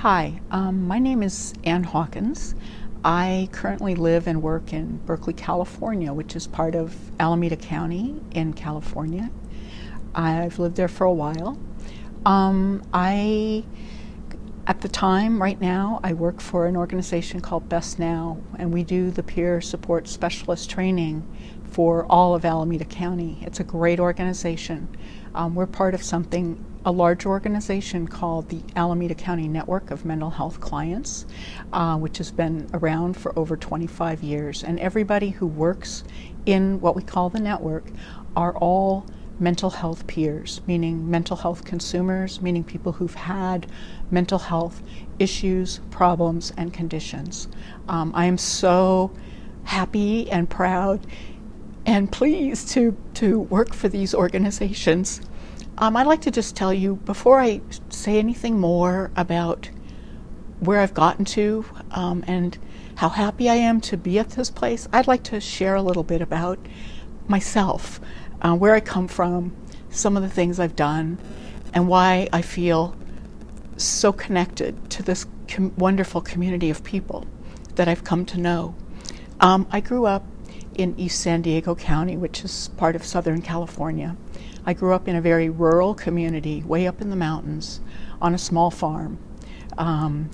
Hi, my name is Ann Hawkins. I currently live and work in Berkeley, California, which is part of Alameda County in California. I've lived there for a while. At the time, right now, I work for an organization called Best Now, and we do the peer support specialist training for all of Alameda County. It's a great organization. We're part of a large organization called the Alameda County Network of Mental Health Clients, which has been around for over 25 years. And everybody who works in what we call the network are all mental health peers, meaning mental health consumers, meaning people who've had mental health issues, problems, and conditions. I am so happy and proud and pleased to work for these organizations. I'd like to just tell you, before I say anything more about where I've gotten to and how happy I am to be at this place, I'd like to share a little bit about myself, where I come from, some of the things I've done, and why I feel so connected to this wonderful community of people that I've come to know. I grew up in East San Diego County, which is part of Southern California. I grew up in a very rural community, way up in the mountains, on a small farm.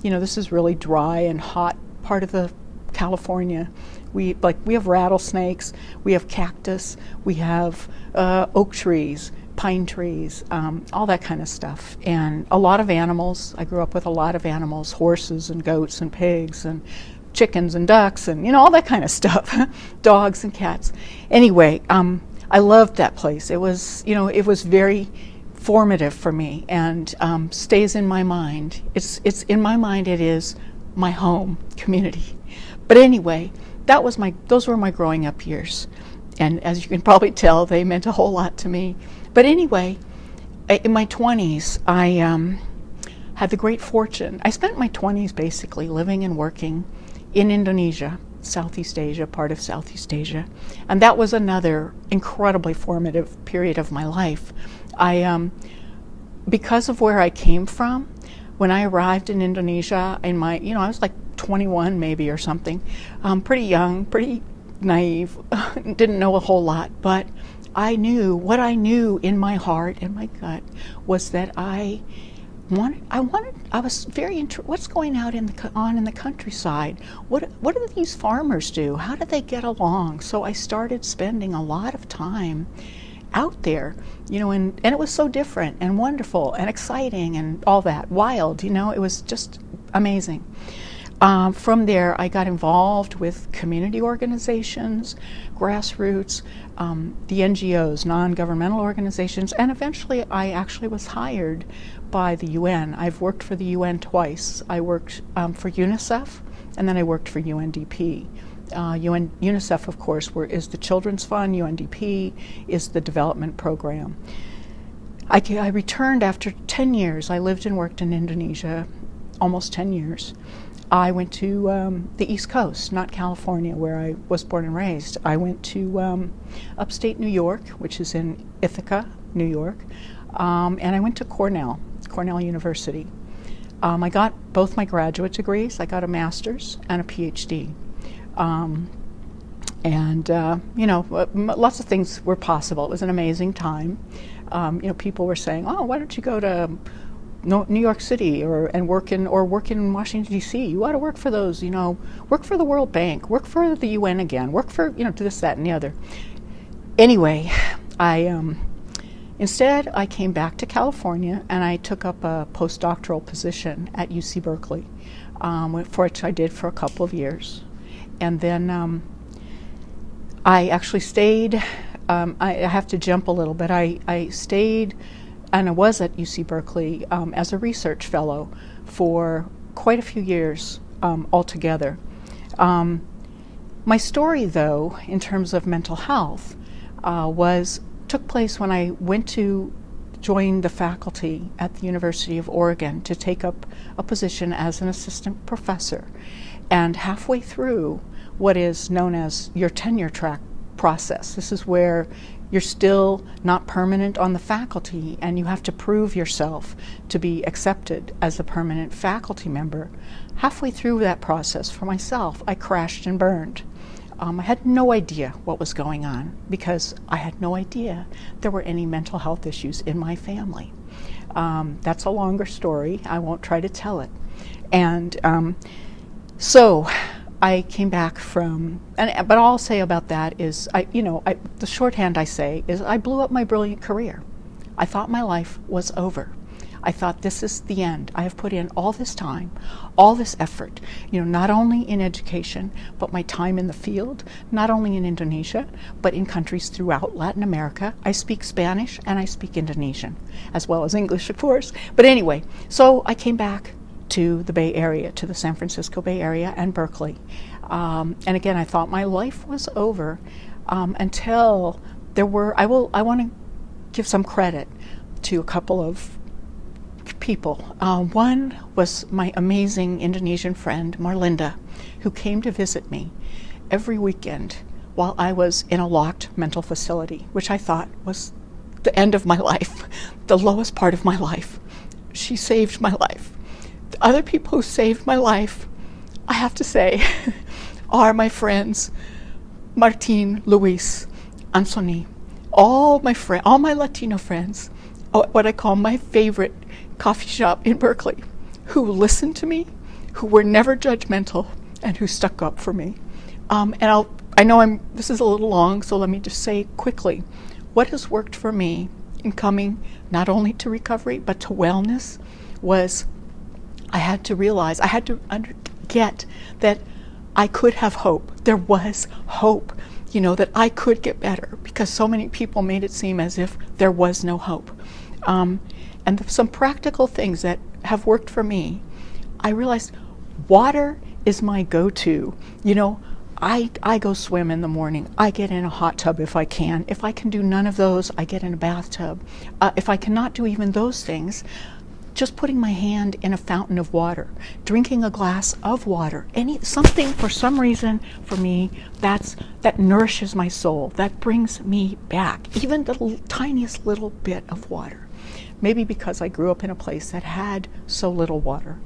This is really dry and hot part of the California. We have rattlesnakes, we have cactus, we have oak trees, pine trees, all that kind of stuff, and a lot of animals. I grew up with a lot of animals, horses and goats and pigs and chickens and ducks and all that kind of stuff, dogs and cats. Anyway, I loved that place. It was very formative for me and stays in my mind. It's in my mind. It is my home community. But anyway, those were my growing up years, and as you can probably tell, they meant a whole lot to me. But anyway, in my 20s, I had the great fortune. I spent my 20s basically living and working in Indonesia, Southeast Asia, part of Southeast Asia, and that was another incredibly formative period of my life. Because of where I came from, when I arrived in Indonesia, I was like 21 maybe or something, pretty young, pretty naive, didn't know a whole lot, but I knew in my heart and my gut was that I was very interested. What's going on in the countryside? What do these farmers do? How do they get along? So I started spending a lot of time out there, and it was so different and wonderful and exciting and all that, wild. It was just amazing. From there, I got involved with community organizations, grassroots, the NGOs, non-governmental organizations, and eventually I actually was hired by the UN. I've worked for the UN twice. I worked for UNICEF, and then I worked for UNDP. UNICEF, of course, is the Children's Fund. UNDP is the development program. I returned after 10 years. I lived and worked in Indonesia almost 10 years. I went to the East Coast, not California, where I was born and raised. I went to upstate New York, which is in Ithaca, New York, and I went to Cornell University. I got both my graduate degrees. I got a master's and a PhD. Lots of things were possible. It was an amazing time. People were saying, "Oh, why don't you go to New York City and work in Washington D.C. You ought to work for those. Work for the World Bank. Work for the UN again. Work for this, that, and the other." Anyway, instead I came back to California and I took up a postdoctoral position at UC Berkeley, for which I did for a couple of years. And then I actually stayed. I have to jump a little bit. I stayed, and I was at UC Berkeley as a research fellow for quite a few years altogether. My story, though, in terms of mental health, took place when I went to join the faculty at the University of Oregon to take up a position as an assistant professor. And halfway through what is known as your tenure track process, this is where you're still not permanent on the faculty, and you have to prove yourself to be accepted as a permanent faculty member. Halfway through that process, for myself, I crashed and burned. I had no idea what was going on because I had no idea there were any mental health issues in my family. That's a longer story. I won't try to tell it. And so I came back from, but all I'll say about that is, the shorthand I say is I blew up my brilliant career. I thought my life was over. I thought, this is the end. I have put in all this time, all this effort, not only in education, but my time in the field, not only in Indonesia, but in countries throughout Latin America. I speak Spanish and I speak Indonesian, as well as English, of course. But anyway, so I came back to the Bay Area, to the San Francisco Bay Area and Berkeley. And again, I thought my life was over until there were, I want to give some credit to a couple of people. One was my amazing Indonesian friend, Marlinda, who came to visit me every weekend while I was in a locked mental facility, which I thought was the end of my life, the lowest part of my life. She saved my life. The other people who saved my life, I have to say, are my friends, Martin, Luis, Anthony, all my Latino friends, what I call my favorite coffee shop in Berkeley, who listened to me, who were never judgmental, and who stuck up for me. This is a little long, so let me just say quickly, what has worked for me in coming not only to recovery, but to wellness, was I had to realize, I had to get that I could have hope. There was hope, that I could get better, because so many people made it seem as if there was no hope. And some practical things that have worked for me, I realized water is my go-to. I go swim in the morning. I get in a hot tub if I can. If I can do none of those, I get in a bathtub. If I cannot do even those things, just putting my hand in a fountain of water, drinking a glass of water, something for some reason for me that nourishes my soul, that brings me back, even the tiniest little bit of water. Maybe because I grew up in a place that had so little water.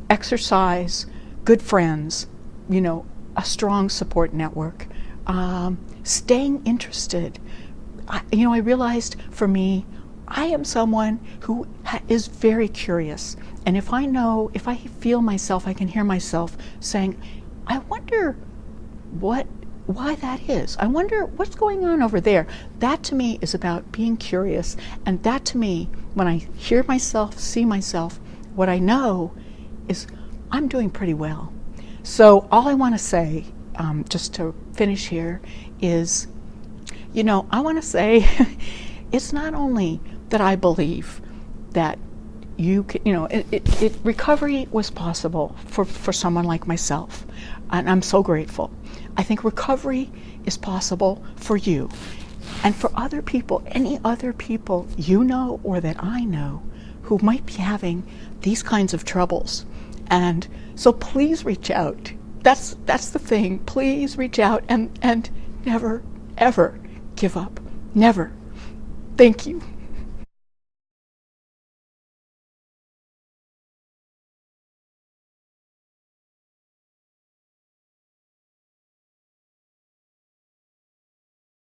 Exercise, good friends, a strong support network, staying interested. I realized for me, I am someone who is very curious. And if I feel myself, I can hear myself saying, I wonder why that is. I wonder what's going on over there. That to me is about being curious. And that to me, when I hear myself, see myself, what I know is I'm doing pretty well. So all I want to say, just to finish here, is, I want to say it's not only that I believe that you can, recovery was possible for someone like myself, and I'm so grateful. I think recovery is possible for you and for other people, any other people or that I know who might be having these kinds of troubles. And so please reach out. That's the thing. Please reach out and never, ever give up. Never. Thank you.